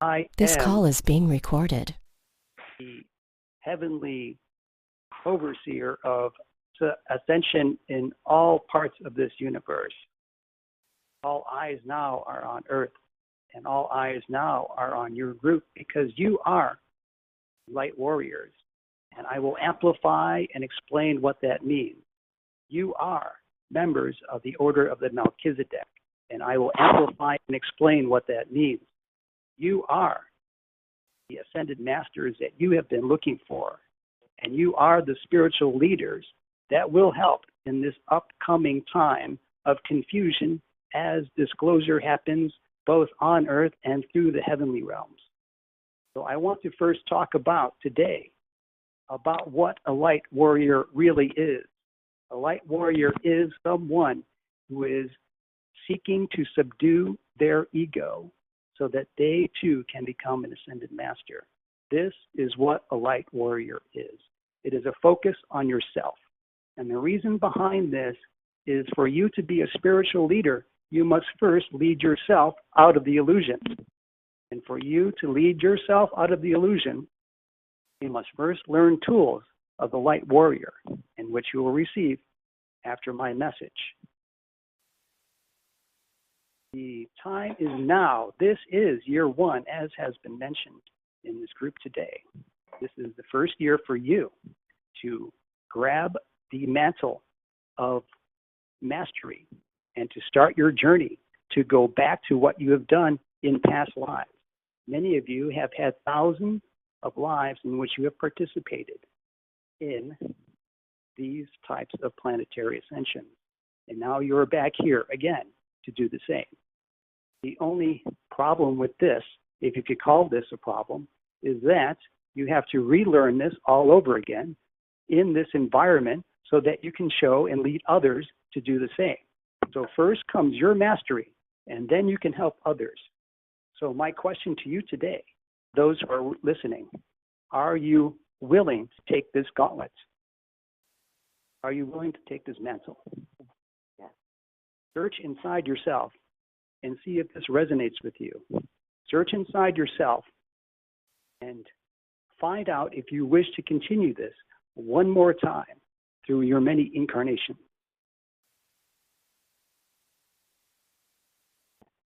I This call am is being recorded. the heavenly overseer of ascension in all parts of this universe. All eyes now are on earth, and all eyes now are on your group because you are light warriors. And I will amplify and explain what that means. You are members of the Order of the Melchizedek, and I will amplify and explain what that means. You are the ascended masters that you have been looking for, and you are the spiritual leaders that will help in this upcoming time of confusion as disclosure happens both on earth and through the heavenly realms. So I want to first talk about today about what a light warrior really is. A light warrior is someone who is seeking to subdue their ego so that they too can become an ascended master. This is what a light warrior is. It is a focus on yourself. And the reason behind this is for you to be a spiritual leader, you must first lead yourself out of the illusion. And for you to lead yourself out of the illusion, you must first learn tools of the light warrior, in which you will receive after my message. The time is now. This is year one, as has been mentioned in this group today. This is the first year for you to grab the mantle of mastery and to start your journey to go back to what you have done in past lives. Many of you have had thousands of lives in which you have participated in these types of planetary ascensions. And now you're back here again to do the same. The only problem with this, if you could call this a problem, is that you have to relearn this all over again in this environment so that you can show and lead others to do the same. So first comes your mastery, and then you can help others. So my question to you today, those who are listening, are you willing to take this gauntlet? Are you willing to take this mantle? Yes. Search inside yourself and see if this resonates with you. Search inside yourself and find out if you wish to continue this one more time through your many incarnations.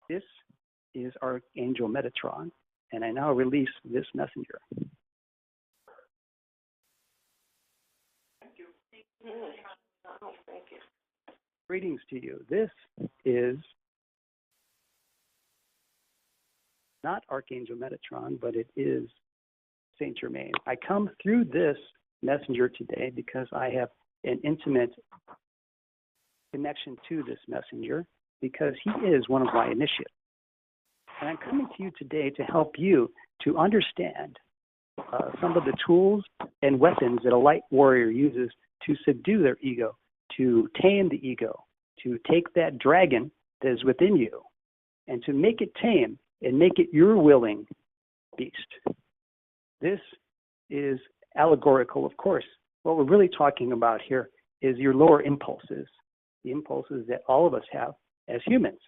This is Archangel Metatron, and I now release this messenger. Thank you. Oh, thank you. Greetings to you. This is not Archangel Metatron, but it is Saint Germain. I come through this messenger today because I have an intimate connection to this messenger because he is one of my initiates. And I'm coming to you today to help you to understand some of the tools and weapons that a light warrior uses to subdue their ego, to tame the ego, to take that dragon that is within you and to make it tame and make it your willing beast. This is allegorical, of course. What we're really talking about here is your lower impulses, the impulses that all of us have as humans.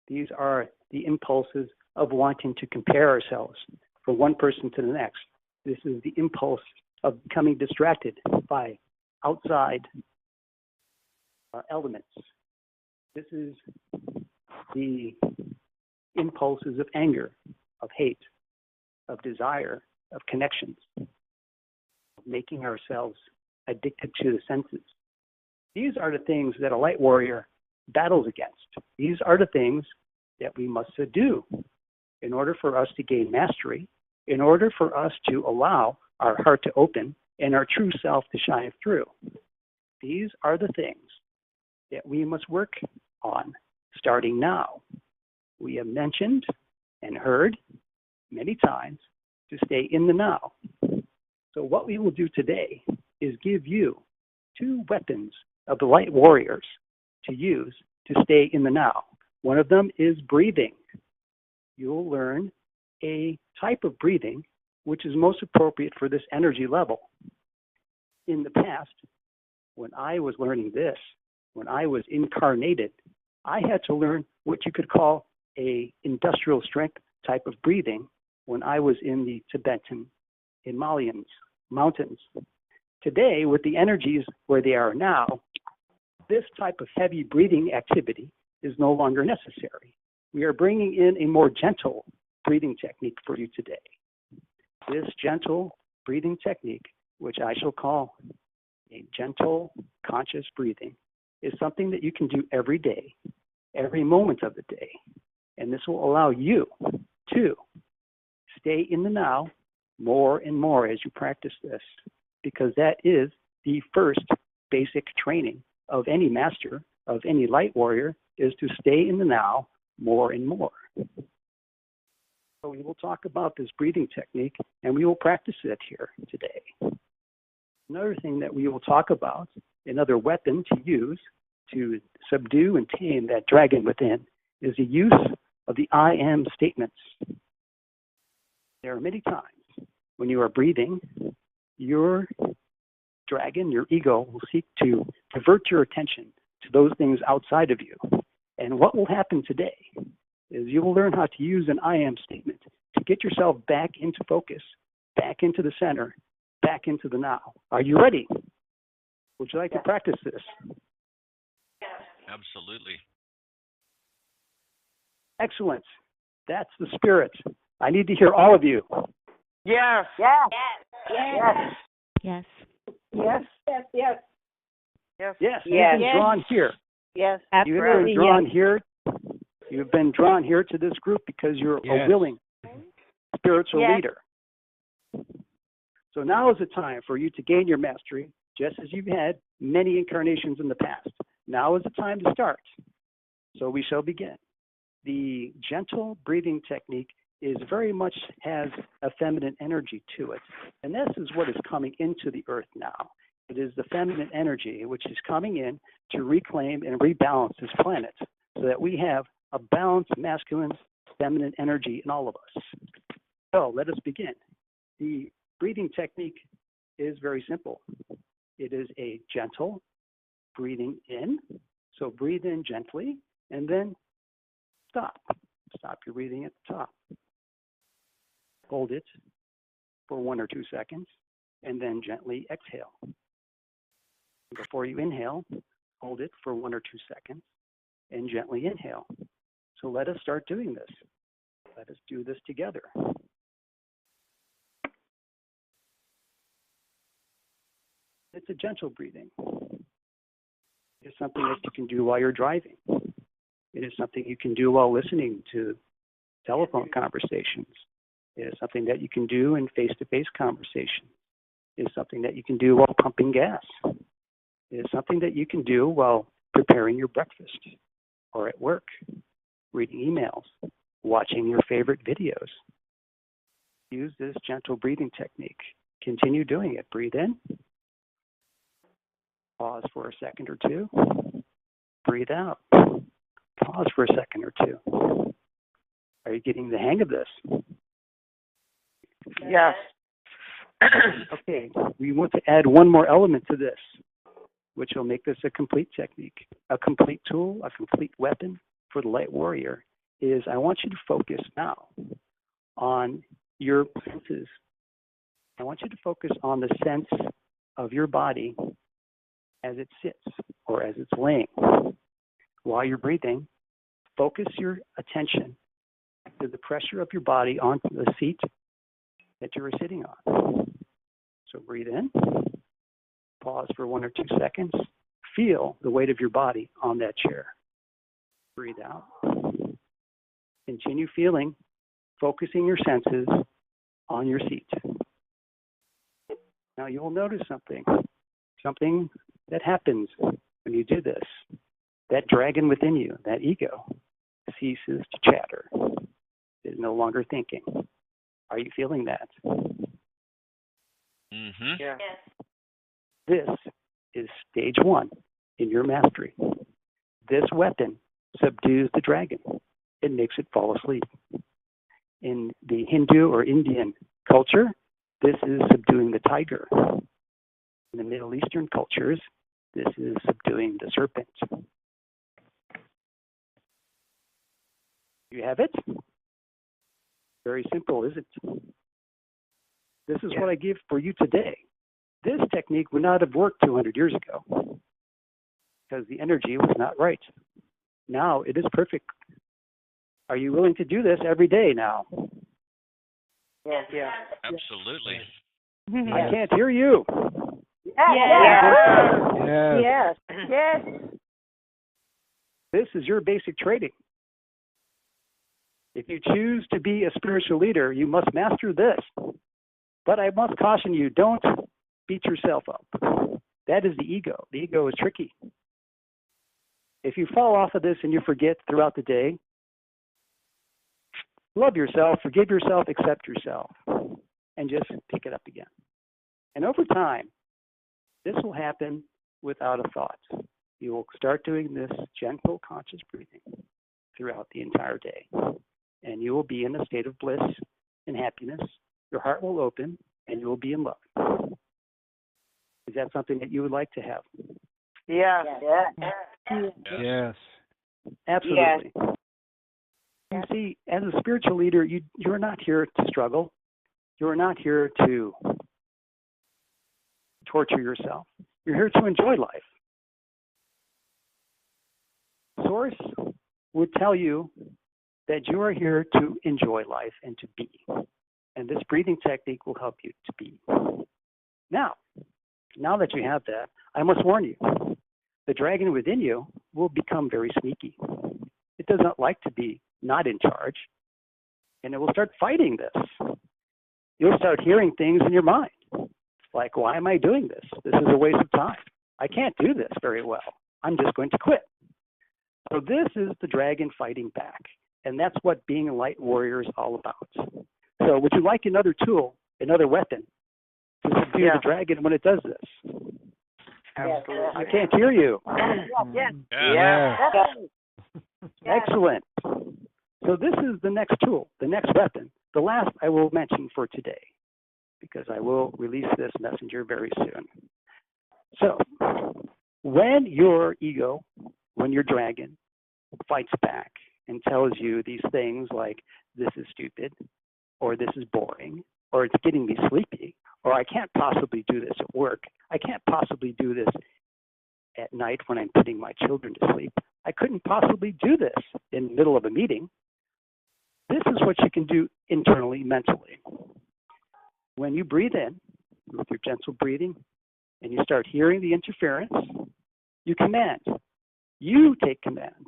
These are the impulses of wanting to compare ourselves from one person to the next. This is the impulse of becoming distracted by outside elements. This is the impulses of anger, of hate, of desire, of connections, of making ourselves addicted to the senses. These are the things that a light warrior battles against. These are the things that we must subdue in order for us to gain mastery, in order for us to allow our heart to open and our true self to shine through. These are the things that we must work on starting now. We have mentioned and heard many times to stay in the now. So what we will do today is give you two weapons of the light warriors to use to stay in the now. One of them is breathing. You'll learn a type of breathing which is most appropriate for this energy level. In the past, when I was learning this, when I was incarnated, I had to learn what you could call a industrial strength type of breathing when I was in the Tibetan Himalayan mountains. Today, with the energies where they are now, this type of heavy breathing activity is no longer necessary. We are bringing in a more gentle breathing technique for you today. This gentle breathing technique, which I shall call a gentle conscious breathing, is something that you can do every day, every moment of the day. And this will allow you to stay in the now more and more as you practice this, because that is the first basic training of any master, of any light warrior, is to stay in the now more and more. So we will talk about this breathing technique, and we will practice it here today. Another thing that we will talk about, another weapon to use to subdue and tame that dragon within, is the use of the I am statements. There are many times when you are breathing, your dragon, your ego, will seek to divert your attention to those things outside of you. And what will happen today is you will learn how to use an I am statement to get yourself back into focus, back into the center, back into the now. Are you ready? Would you like to practice this? Absolutely. Excellent. That's the spirit. I need to hear all of you. Yes. Yes. Yes. Yes. Yes. Yes. Yes. Yes. Yes, you've been drawn here. Yes. You have been drawn here. You've been drawn here to this group because you're a willing spiritual leader. So now is the time for you to gain your mastery, just as you've had many incarnations in the past. Now is the time to start. So we shall begin. The gentle breathing technique is very much has a feminine energy to it. And this is what is coming into the earth now. It is the feminine energy which is coming in to reclaim and rebalance this planet so that we have a balanced masculine, feminine energy in all of us. So let us begin. The breathing technique is very simple. It is a gentle breathing in. So breathe in gently and then stop. Stop your breathing at the top. Hold it for 1 or 2 seconds and then gently exhale. Before you inhale, hold it for 1 or 2 seconds and gently inhale. So let us start doing this. Let us do this together. It's a gentle breathing. It's something that you can do while you're driving. It is something you can do while listening to telephone conversations. It is something that you can do in face-to-face conversation. It is something that you can do while pumping gas. It is something that you can do while preparing your breakfast or at work, reading emails, watching your favorite videos. Use this gentle breathing technique. Continue doing it. Breathe in. Pause for a second or two. Breathe out. Pause for a second or two. Are you getting the hang of this? Yes. Okay, we want to add one more element to this, which will make this a complete technique, a complete tool, a complete weapon for the light warrior, is I want you to focus now on your senses. I want you to focus on the sense of your body as it sits or as it's laying. While you're breathing, focus your attention to the pressure of your body onto the seat that you are sitting on. So breathe in, pause for 1 or 2 seconds, feel the weight of your body on that chair. Breathe out. Continue feeling, focusing your senses on your seat. Now you will notice something that happens when you do this. That dragon within you, that ego, ceases to chatter. It is no longer thinking. Are you feeling that? Mm-hmm. Yes. This is stage 1 in your mastery. This weapon subdues the dragon. It makes it fall asleep. In the Hindu or Indian culture, this is subduing the tiger. In the Middle Eastern cultures, this is subduing the serpent. You have it? Very simple, isn't it? This is what I give for you today. This technique would not have worked 200 years ago because the energy was not right. Now it is perfect. Are you willing to do this every day now? Yes. Yeah. Absolutely. I can't hear you. Yes. Yes. This is your basic training. If you choose to be a spiritual leader, you must master this. But I must caution you, don't beat yourself up. That is the ego. The ego is tricky. If you fall off of this and you forget throughout the day, love yourself, forgive yourself, accept yourself, and just pick it up again. And over time, this will happen without a thought. You will start doing this gentle, conscious breathing throughout the entire day. And you will be in a state of bliss and happiness. Your heart will open, and you will be in love. Is that something that you would like to have? Yes. Yes. Absolutely. You see, as a spiritual leader, you're not here to struggle. You're not here to torture yourself. You're here to enjoy life. Source would tell you that you are here to enjoy life and to be. And this breathing technique will help you to be. Now that you have that, I must warn you, the dragon within you will become very sneaky. It does not like to be not in charge, and it will start fighting this. You'll start hearing things in your mind, like, why am I doing this? This is a waste of time. I can't do this very well. I'm just going to quit. So this is the dragon fighting back, and that's what being a light warrior is all about. So would you like another tool, another weapon, to subdue the dragon when it does this? Absolutely. I can't hear you. Excellent. So this is the next tool, the next weapon, the last I will mention for today, because I will release this messenger very soon. So when your ego, when your dragon fights back and tells you these things like, this is stupid, or this is boring, or it's getting me sleepy, or I can't possibly do this at work, I can't possibly do this at night when I'm putting my children to sleep, I couldn't possibly do this in the middle of a meeting. This is what you can do internally, mentally. When you breathe in with your gentle breathing and you start hearing the interference, you command. You take command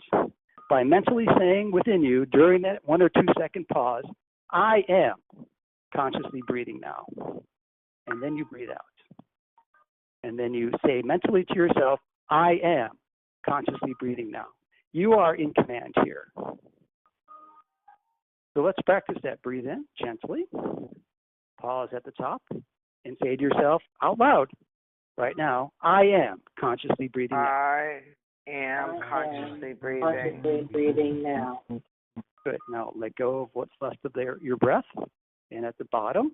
by mentally saying within you during that 1 or 2 second pause, I am consciously breathing now. And then you breathe out. And then you say mentally to yourself, I am consciously breathing now. You are in command here. So let's practice that. Breathe in gently. Pause at the top and say to yourself out loud right now, I am consciously breathing now. I am consciously breathing now. Good. Now let go of what's left of your breath. And at the bottom,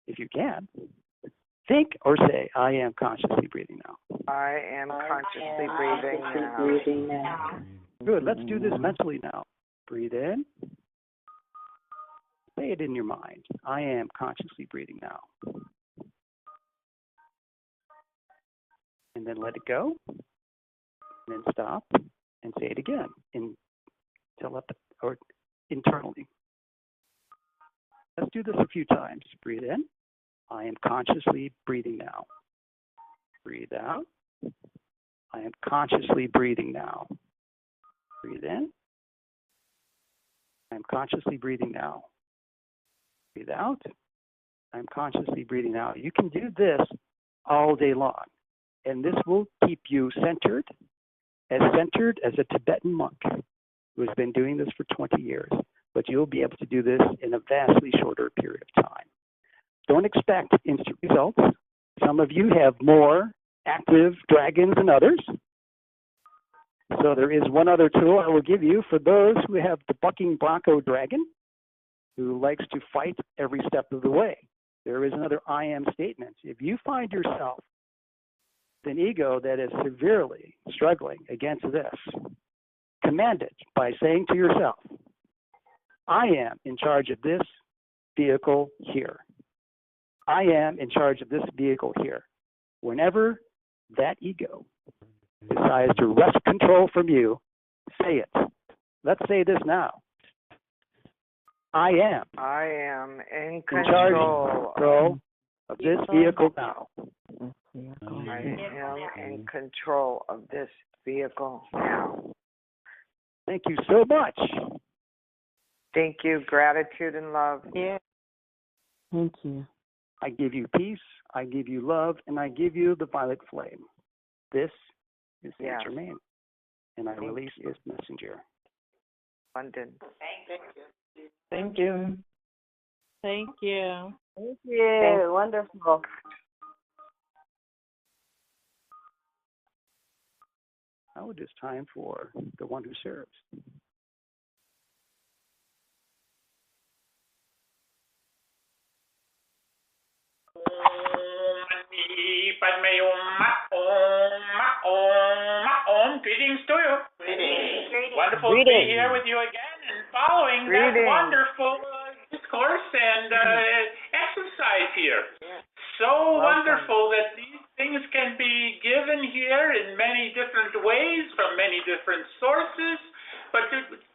if you can, think or say, I am consciously breathing now. I am consciously breathing now. Good. Let's do this mentally now. Breathe in. Say it in your mind. I am consciously breathing now. And then let it go. And then stop and say it again or internally. Let's do this a few times. Breathe in. I am consciously breathing now. Breathe out. I am consciously breathing now. Breathe in. I am consciously breathing now. Breathe out. I'm consciously breathing now. You can do this all day long, and this will keep you centered as a Tibetan monk who has been doing this for 20 years. But you'll be able to do this in a vastly shorter period of time. Don't expect instant results. Some of you have more active dragons than others. So there is one other tool I will give you for those who have the bucking bronco dragon, who likes to fight every step of the way. There is another I am statement. If you find yourself with an ego that is severely struggling against this, command it by saying to yourself, I am in charge of this vehicle here. I am in charge of this vehicle here. Whenever that ego decides to wrest control from you, say it. Let's say this now. I am in charge control of this vehicle now. I am in control of this vehicle now. Thank you so much. Thank you. Gratitude and love. Yeah. Thank you. I give you peace, I give you love, and I give you the violet flame. This is Saint Germain, and I release his messenger. London. Thank you. Thank you. Thank you. Wonderful. Now it is time for the one who serves. Greetings to you. Greetings. Wonderful to be here with you again and following that wonderful discourse and exercise here. So wonderful that these things can be given here in many different ways from many different sources. But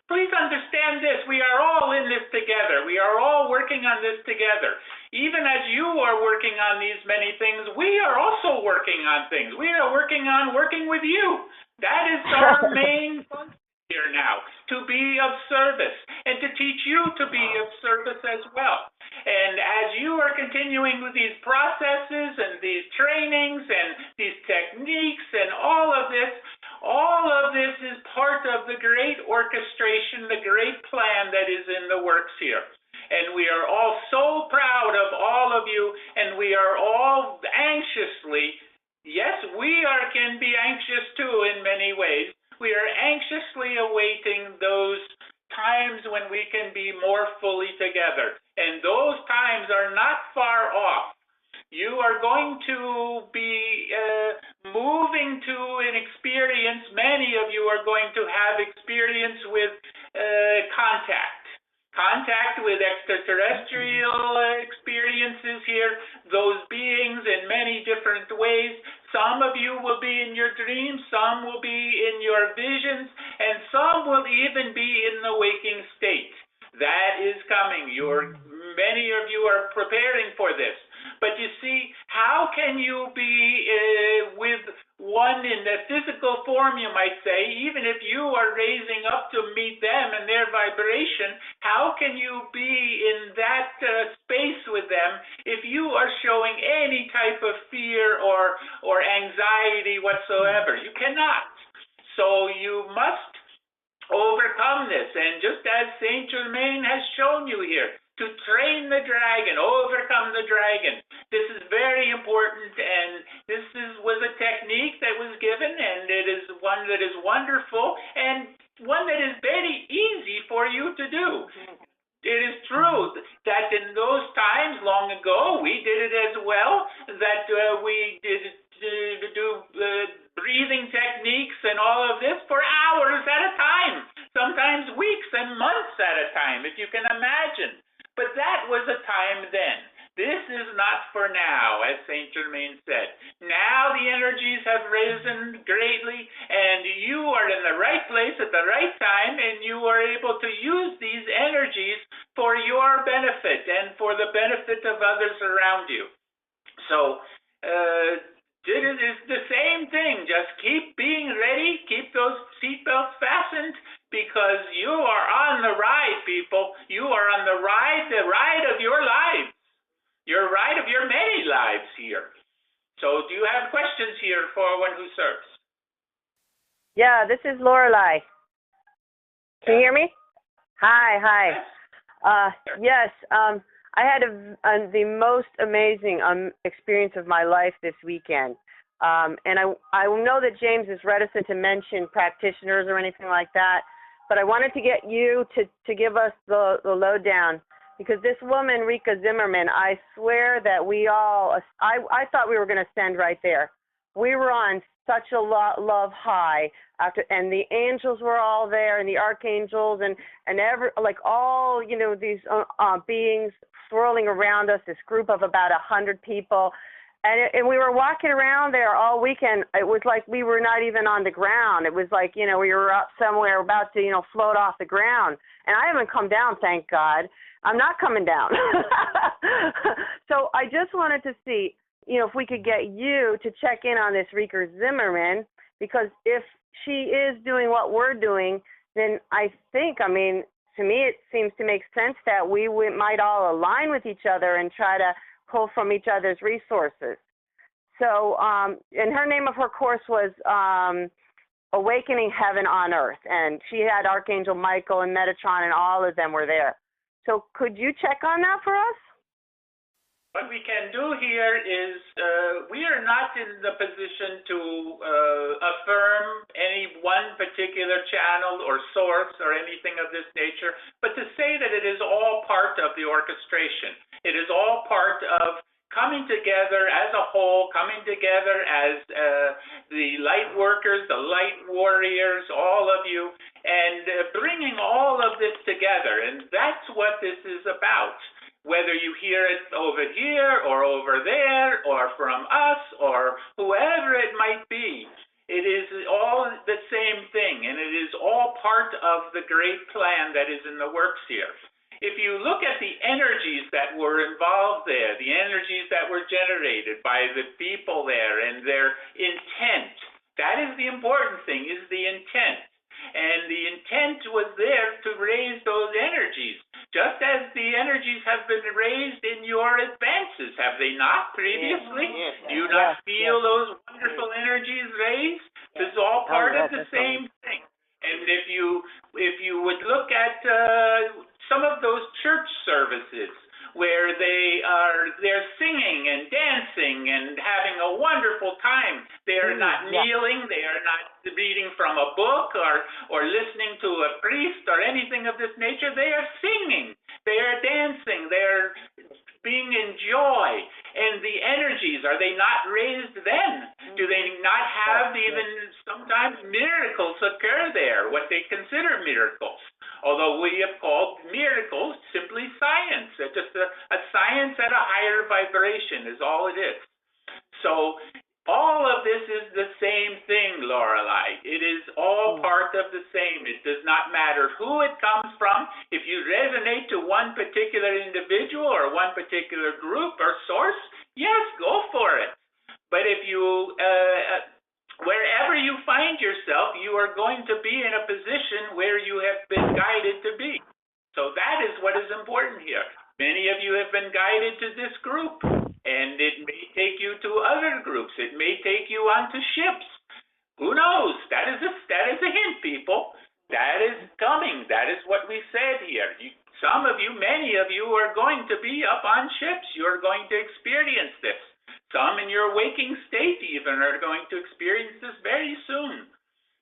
please understand this, we are all in this together. We are all working on this together. Even as you are working on these many things, we are also working on things. We are working on working with you. That is our main function here now, to be of service and to teach you to be of service as well. And as you are continuing with these processes and these trainings and these techniques and all of this is part of the great orchestration, the great plan that is in the works here. And we are all so proud of all of you, and we are all anxiously, yes, can be anxious too in many ways. We are anxiously awaiting those times when we can be more fully together. And those times are not far off. You are going to be moving to an experience, many of you are going to have experience with contact with extraterrestrial experiences here, those beings in many different ways. Some of you will be in your dreams, some will be in your visions, and some will even be in the waking state. That is coming. Many of you are preparing for this. But you see, how can you be with one in the physical form, you might say, even if you are raising up to meet them and their vibration, how can you be in that space with them if you are showing any type of fear or anxiety whatsoever? You cannot. So you must overcome this. And just as Saint Germain has shown you here, to train the dragon, overcome the dragon. This is very important, and this was a technique that was given, and it is one that is wonderful, and one that is very easy for you to do. It is true that in those times, long ago, we did it as well, that we did do breathing techniques and all of this for hours at a time, sometimes weeks and months at a time, if you can imagine. But that was a time then. This is not for now, as Saint Germain said. Now the energies have risen greatly, and you are in the right place at the right time, and you are able to use these energies for your benefit and for the benefit of others around you. So, it is the same thing. Just keep being ready, keep those seatbelts fastened, because you are on the ride, people. You are on the ride of your lives. Your ride of your many lives here. So do you have questions here for one who serves? Yeah, this is Lorelei. Can you hear me? Hi. Yes. I had the most amazing experience of my life this weekend. And I know that James is reticent to mention practitioners or anything like that, but I wanted to get you to give us the lowdown, because this woman, Rika Zimmerman, I swear that I thought we were going to send right there. We were on such a love high after, and the angels were all there, and the archangels, and all these beings swirling around us. This group of about 100 people, and we were walking around there all weekend. It was like we were not even on the ground. It was like we were up somewhere about to float off the ground. And I haven't come down, thank God. I'm not coming down. So I just wanted to see, if we could get you to check in on this Rieker Zimmerman, because if she is doing what we're doing, then I think, to me it seems to make sense that we might all align with each other and try to pull from each other's resources. So, and her name of her course was Awakening Heaven on Earth, and she had Archangel Michael and Metatron, and all of them were there. So could you check on that for us? What we can do here is we are not in the position to affirm any one particular channel or source or anything of this nature, but to say that it is all part of the orchestration. It is all part of coming together as a whole, coming together as the light workers, the light warriors, all of you, and bringing all of this together. And that's what this is about. Whether you hear it over here or over there or from us or whoever it might be, it is all the same thing, and it is all part of the great plan that is in the works here. If you look at the energies that were involved there, the energies that were generated by the people there and their intent, that is the important thing, is the intent. And the intent was there to raise those energies, just as the energies have been raised in your advances, have they not previously? Yes. Do you not feel those wonderful energies raised? This is all part of the same thing. And if you would look at some of those church services where they're singing and dancing and having a wonderful time. They are not kneeling, they are not reading from a book or listening to a priest or anything of this nature. They are singing, they are dancing, they are being in joy. And the energies, are they not raised then? Do they not have even sometimes miracles occur there, what they consider miracles? Although we have called miracles simply science. It's just a science at a higher vibration is all it is. So all of this is the same thing, Lorelei. It is all part of the same. It does not matter who it comes from. If you resonate to one particular individual or one particular group or source, yes, go for it. But if you wherever you find yourself, you are going to be in a position where you have been guided to be. So that is what is important here. Many of you have been guided to this group, and it may take you to other groups. It may take you onto ships. Who knows? That is a hint, people. That is coming. That is what we said here. Some of you, many of you are going to be up on ships. You are going to experience this. Some in your waking state even are going to experience this very soon.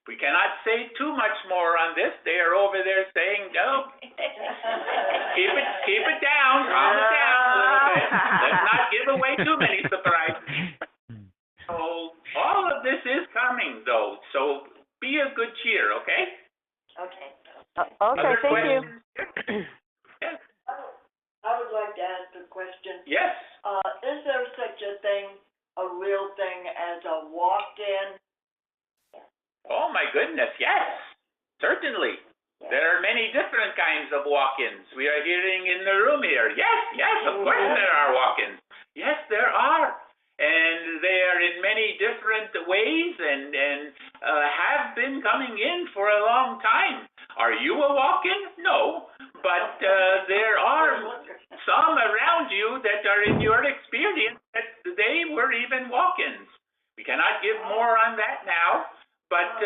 We cannot say too much more on this. They are over there saying, no, keep it down, calm it down a little bit. Let's not give away too many surprises. So all of this is coming, though. So be of good cheer, okay? Okay, thank you. Yes. I would like to ask a question. Yes. Is there such a thing, a real thing, as a walk-in? Oh, my goodness, yes, certainly. There are many different kinds of walk-ins. We are hearing in the room here. Yes, of course there are walk-ins. Yes, there are. And they are in many different ways and have been coming in for a long time. Are you a walk-in? No, but there are some around you that are in your experience that they were even walk-ins. We cannot give more on that now, but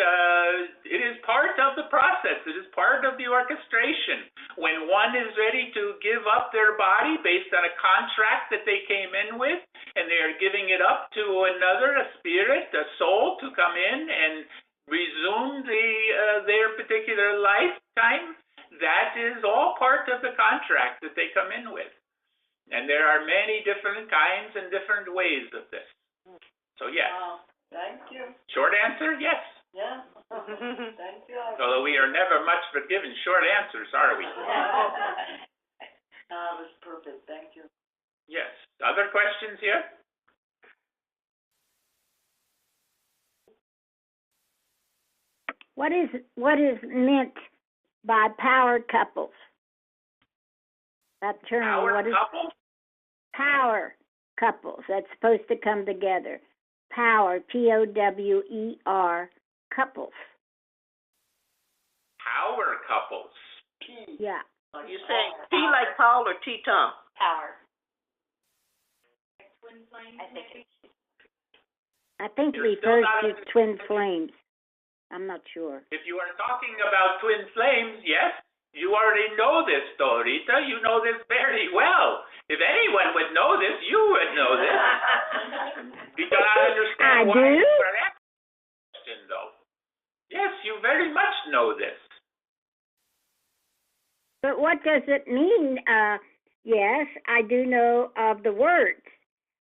it is part of the process. It is part of the orchestration. When one is ready to give up their body based on a contract that they came in with, and they are giving it up to another, a spirit, a soul, to come in and resume their particular lifetime, that is all part of the contract that they come in with. And there are many different kinds and different ways of this. So yes. Thank you. Short answer, yes. Yeah. Thank you. Although we are never much for giving short answers, are we? That was perfect. Thank you. Yes. Other questions here? What is meant by power couples? That term. Power what is couple? power couples? That's supposed to come together. Power, Power, couples. Power couples. Yeah. You saying P like Paul or T Tom? Power. I think it You're still refers not to in the- twin flames. I'm not sure. If you are talking about twin flames, yes, you already know this, though, Rita. You know this very well. If anyone would know this, you would know this. You do not understand I why do? you are asking this question, though. Yes, you very much know this. But what does it mean? Yes, I do know of the words.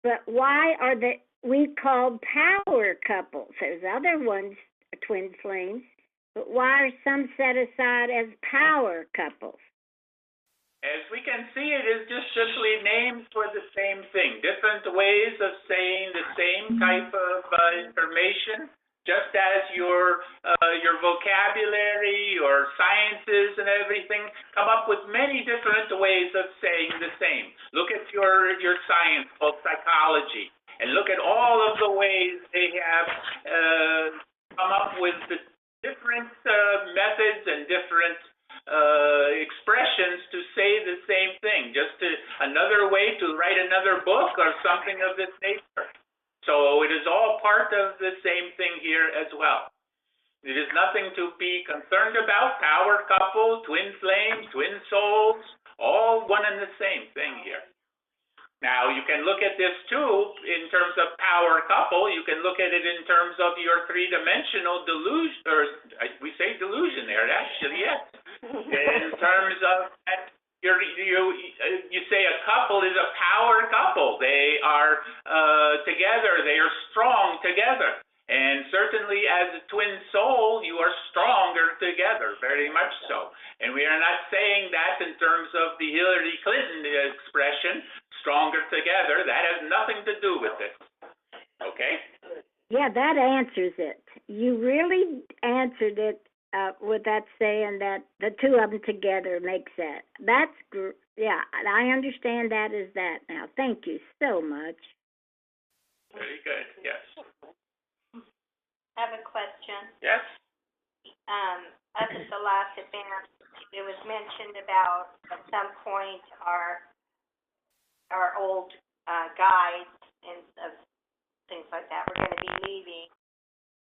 But why are we called power couples? There's other ones, twin flames. But why are some set aside as power couples? As we can see, it is just simply names for the same thing, different ways of saying the same type of information, just as your vocabulary, your sciences and everything come up with many different ways of saying the same. Look at your science called psychology, and look at all of the ways they have come up with the different methods and different expressions to say the same thing, just another way to write another book or something of this nature. So it is all part of the same thing here as well. It is nothing to be concerned about. Power couple, twin flames, twin souls, all one and the same thing here. Now, you can look at this too in terms of power couple. You can look at it in terms of your three-dimensional delusion, or we say delusion there, actually, yes. In terms of that, you say a couple is a power couple. They are together. They are strong together. And certainly as a twin soul, you are stronger together, very much so. And we are not saying that in terms of the Hillary Clinton expression, stronger together. That has nothing to do with it. Okay? Yeah, that answers it. You really answered it with that saying that the two of them together makes that. Yeah, I understand that as that now. Thank you so much. Very good, yes. I have a question. Yes? Up at the last event, it was mentioned about at some point our old guides and things like that were going to be leaving.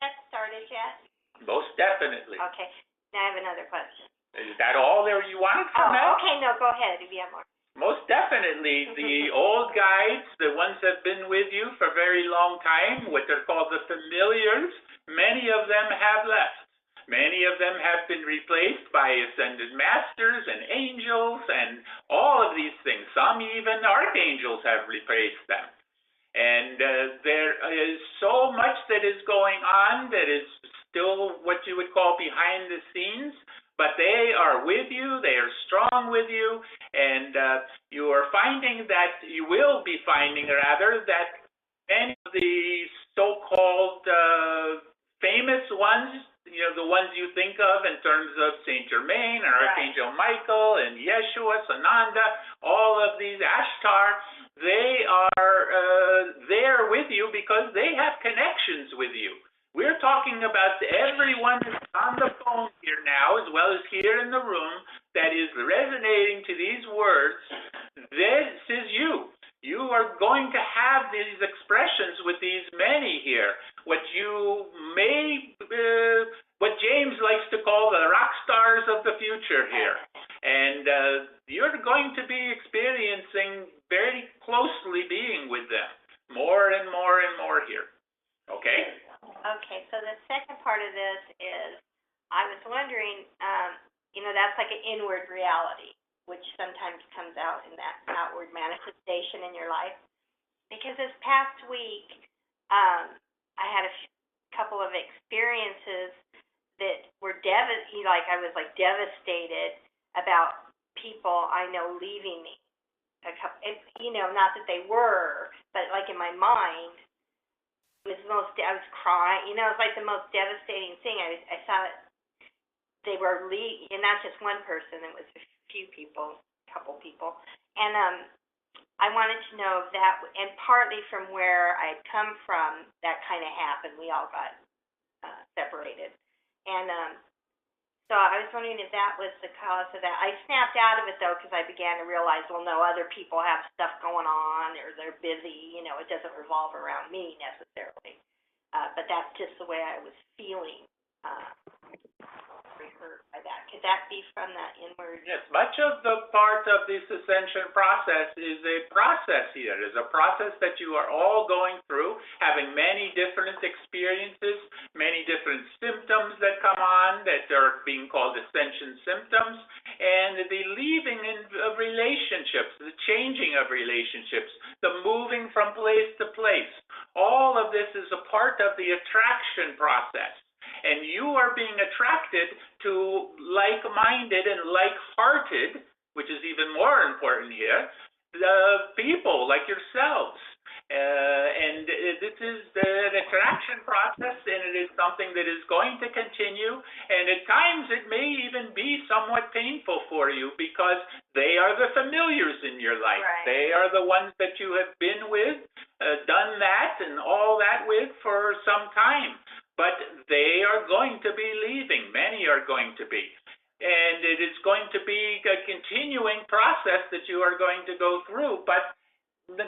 Has that started yet? Most definitely. Okay. Now I have another question. Is that all there you wanted from that? Okay. No, go ahead if you have more. Most definitely. The old guides, the ones that have been with you for a very long time, what they're called the familiars, many of them have left. Many of them have been replaced by ascended masters and angels and all of these things. Some even archangels have replaced them. And there is so much that is going on that is still what you would call behind the scenes, but they are with you, they are strong with you, and you are finding that, you will be finding rather, that many of the so-called famous ones, the ones you think of in terms of Saint Germain and Archangel Michael and Yeshua, Sananda, all of these, Ashtar, they are there with you because they have connections with you. We're talking about everyone that's on the phone here now, as well as here in the room, that is resonating to these words. This is you. You are going to have these expressions with these many here. What James likes to call the rock stars of the future here. And you're going to be experiencing very closely being with them. More and more and more here. Okay? Okay, so the second part of this is, I was wondering, that's like an inward reality, which sometimes comes out in that outward manifestation in your life. Because this past week, I had a couple of experiences that were I was like devastated about people I know leaving me. Not that they were, but like in my mind, it was I was crying. It was like the most devastating thing. I thought they were and not just one person. It was a few people, couple people, and I wanted to know if that, and partly from where I had come from, that kind of happened. We all got separated, and so I was wondering if that was the cause of that. I snapped out of it, though, because I began to realize, well, no, other people have stuff going on, or they're busy. It doesn't revolve around me necessarily. But that's just the way I was feeling. Hurt by that. Could that be from that inward? Yes, much of the part of this ascension process is a process here. It's a process that you are all going through, having many different experiences, many different symptoms that come on that are being called ascension symptoms, and the leaving of relationships, the changing of relationships, the moving from place to place. All of this is a part of the attraction process. And you are being attracted to like-minded and like-hearted, which is even more important here, the people like yourselves. And this is an attraction process, and it is something that is going to continue. And at times it may even be somewhat painful for you because they are the familiars in your life. Right. They are the ones that you have been with, done that and all that with for some time. But they are going to be leaving. Many are going to be. And it is going to be a continuing process that you are going to go through. But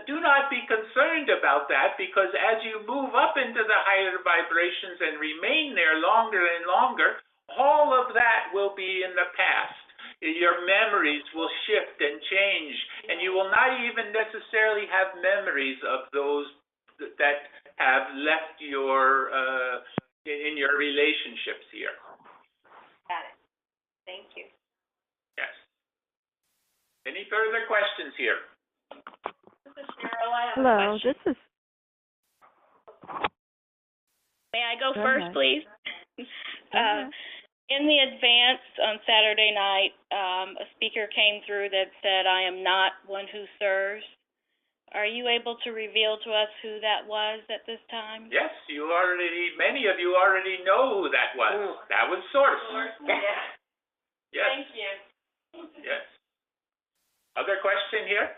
do not be concerned about that, because as you move up into the higher vibrations and remain there longer and longer, all of that will be in the past. Your memories will shift and change, and you will not even necessarily have memories of those that have left your in your relationships here. Got it. Thank you. Yes. Any further questions here? This is Cheryl. I have a Hello, question. this is. May I go Go first, ahead. please? In the advance on Saturday night, a speaker came through that said, "I am not one who serves." Are you able to reveal to us who that was at this time? Yes, many of you already know who that was. Ooh. That was Source. Yeah. Yes. Thank you. Yes. Other question here?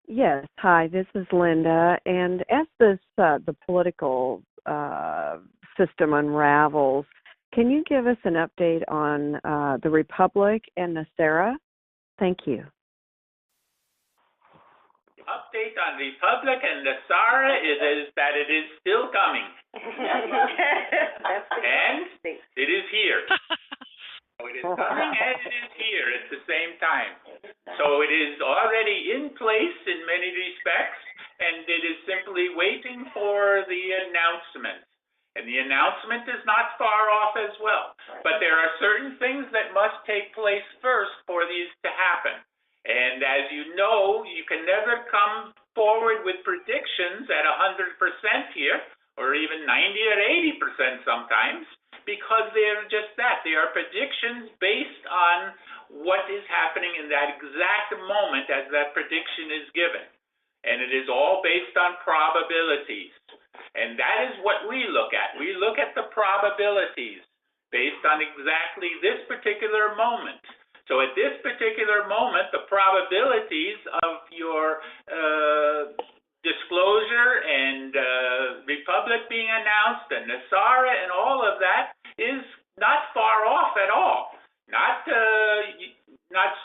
Yes. Hi, this is Linda. And as this the political system unravels, can you give us an update on the Republic and NESARA? Thank you. Update on Republic and NESARA is that it is still coming. And it is here. So it is coming and it is here at the same time. So it is already in place in many respects, and it is simply waiting for the announcement. And the announcement is not far off as well. But there are certain things that must take place first for these to happen. And as you know, you can never come forward with predictions at 100% here, or even 90 or 80% sometimes, because they're just that. They are predictions based on what is happening in that exact moment as that prediction is given. And it is all based on probabilities. And that is what we look at. We look at the probabilities based on exactly this particular moment. So at this particular moment, the probabilities of your disclosure and Republic being announced and NESARA and all of that is not far off at all. Not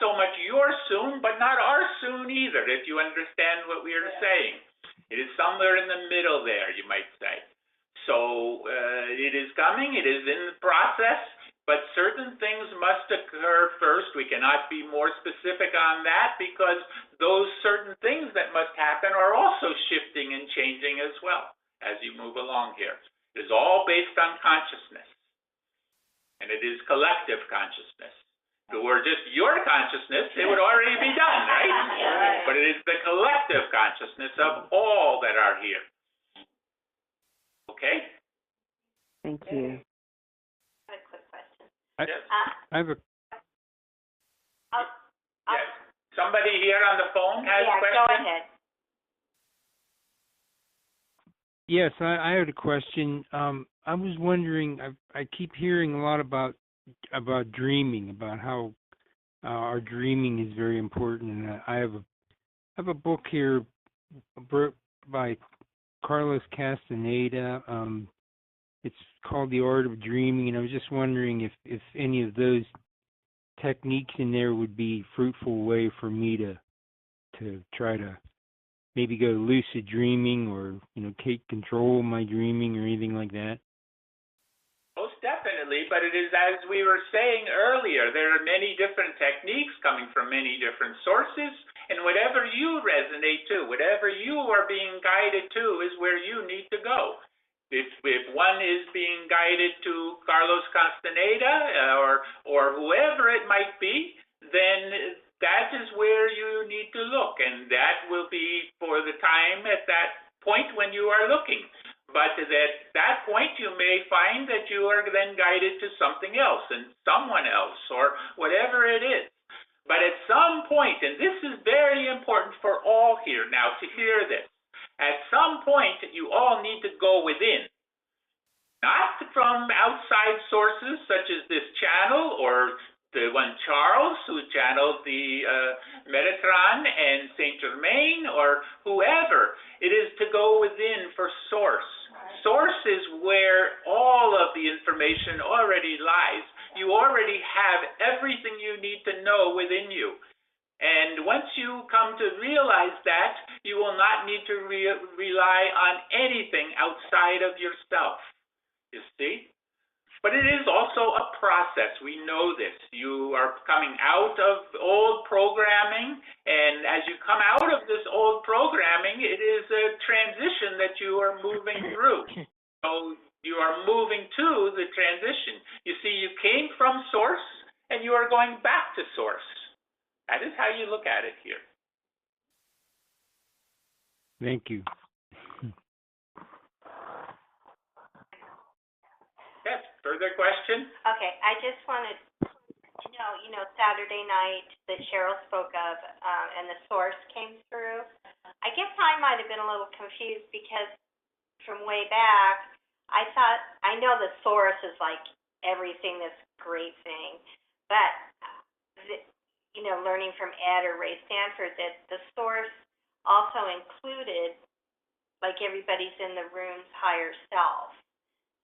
so much your soon, but not our soon either, if you understand what we are saying. It is somewhere in the middle there, you might say. So it is coming, it is in the process. But certain things must occur first. We cannot be more specific on that because those certain things that must happen are also shifting and changing as well as you move along here. It is all based on consciousness. And it is collective consciousness. If it were just your consciousness, it would already be done, right? But it is the collective consciousness of all that are here. Okay? Thank you. I have a quick question. Yes. I have a Yes. Somebody here on the phone has a question? Yeah, go ahead. yes, I had a question. I was wondering. I keep hearing a lot about dreaming, about how our dreaming is very important, and I have a book here by Carlos Castaneda. It's called The Art of Dreaming, and I was just wondering if any of those techniques in there would be fruitful way for me to try to maybe go lucid dreaming, or take control of my dreaming or anything like that. Most definitely, but it is, as we were saying earlier, there are many different techniques coming from many different sources, and whatever you resonate to, whatever you are being guided to, is where you need to go. If one is being guided to Carlos Castaneda or whoever it might be, then that is where you need to look, and that will be for the time at that point when you are looking. But at that point, you may find that you are then guided to something else and someone else or whatever it is. But at some point, and this is very important for all here now to hear this, at some point, you all need to go within. Not from outside sources such as this channel or the one Charles who channeled the Metatron and Saint Germain or whoever. It is to go within for source. Source is where all of the information already lies. You already have everything you need to know within you. And once you come to realize that, you will not need to rely on anything outside of yourself, you see? But it is also a process. We know this. You are coming out of old programming, and as you come out of this old programming, it is a transition that you are moving through. So you are moving to the transition. You see, you came from Source, and you are going back to Source. That is how you look at it here. Thank you. Yes, further question? Okay, I just wanted to know, Saturday night that Cheryl spoke of, and the source came through. I guess I might have been a little confused because from way back, I know the source is like everything, this great thing, but learning from Ed or Ray Stanford that the source also included, like everybody's in the room's higher self.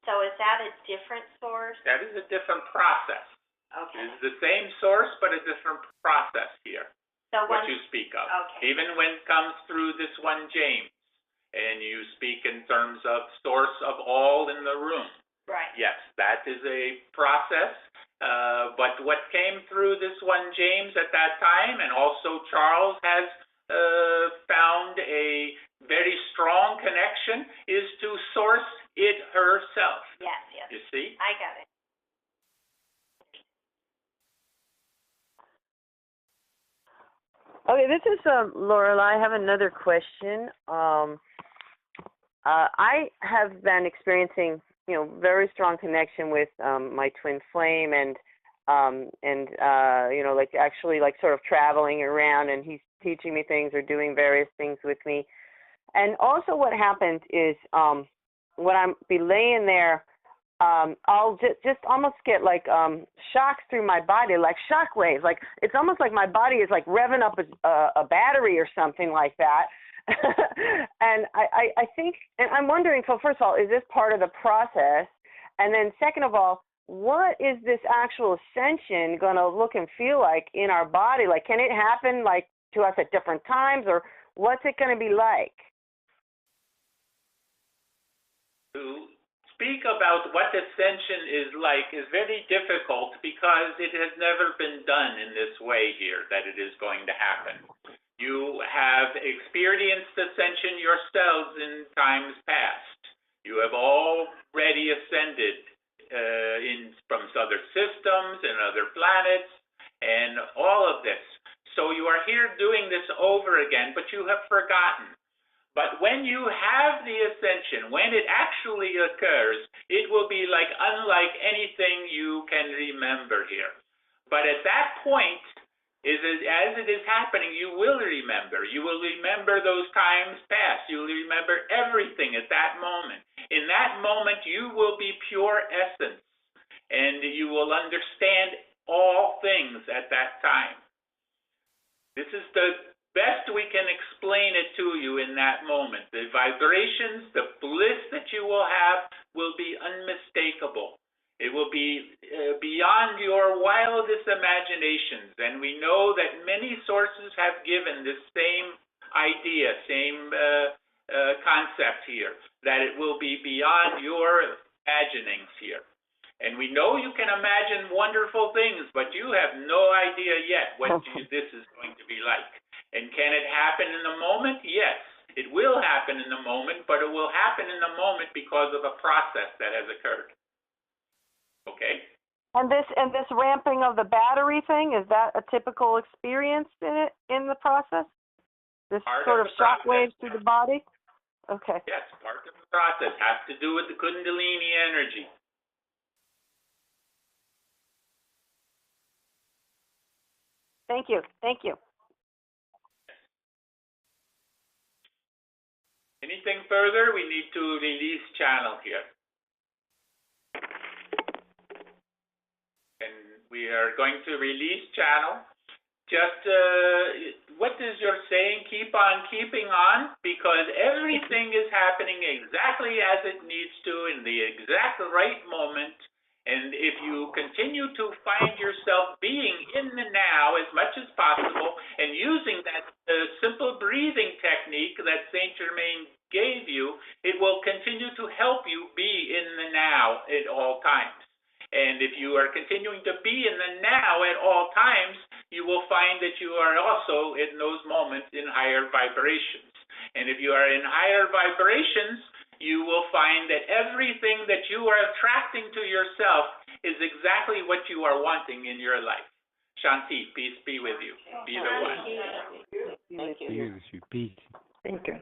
So is that a different source? That is a different process. Okay. It is the same source, but a different process here, So what you speak of. Okay. Even when it comes through this one James, and you speak in terms of source of all in the room. Right. Yes, that is a process. But what came through this one James at that time, and also Charles has found a very strong connection, is to source it herself. Yes. You see? I got it. Okay, this is Lorelei. I have another question. I have been experiencing, very strong connection with my twin flame, and like sort of traveling around, and he's teaching me things or doing various things with me. And also, what happened is when I'm be laying there, I'll just almost get like shocks through my body, like shock waves. Like it's almost like my body is like revving up a battery or something like that. And I think, and I'm wondering, so first of all, is this part of the process? And then second of all, what is this actual ascension going to look and feel like in our body? Like, can it happen like to us at different times, or what's it going to be like? To speak about what ascension is like is very difficult because it has never been done in this way here, that it is going to happen. You have experienced ascension yourselves in times past. You have already ascended from other systems and other planets and all of this. So you are here doing this over again, but you have forgotten. But when you have the ascension, when it actually occurs, it will be like unlike anything you can remember here. But at that point, as it is happening, you will remember. You will remember those times past. You will remember everything at that moment. In that moment, you will be pure essence, and you will understand all things at that time. This is the best we can explain it to you in that moment. The vibrations, the bliss that you will have will be unmistakable. It will be beyond your wildest imaginations. And we know that many sources have given this same idea, same concept here, that it will be beyond your imaginings here. And we know you can imagine wonderful things, but you have no idea yet what this is going to be like. And can it happen in the moment? Yes, it will happen in the moment, but it will happen in the moment because of a process that has occurred. Okay? And this ramping of the battery thing, is that a typical experience in the process? This sort of shock waves through the body? Okay. Yes, part of the process has to do with the Kundalini energy. Thank you. Thank you. Anything further? We need to release channel here. And we are going to release channel. Just what is your saying? Keep on keeping on, because everything is happening exactly as it needs to in the exact right moment. And if you continue to find yourself being in the now as much as possible and using that simple breathing technique that Saint Germain gave you, it will continue to help you be in the now at all times. And if you are continuing to be in the now at all times, you will find that you are also in those moments in higher vibrations. And if you are in higher vibrations, you will find that everything that you are attracting to yourself is exactly what you are wanting in your life. Shanti, peace be with you. Be the one. Thank you. Peace. Thank you.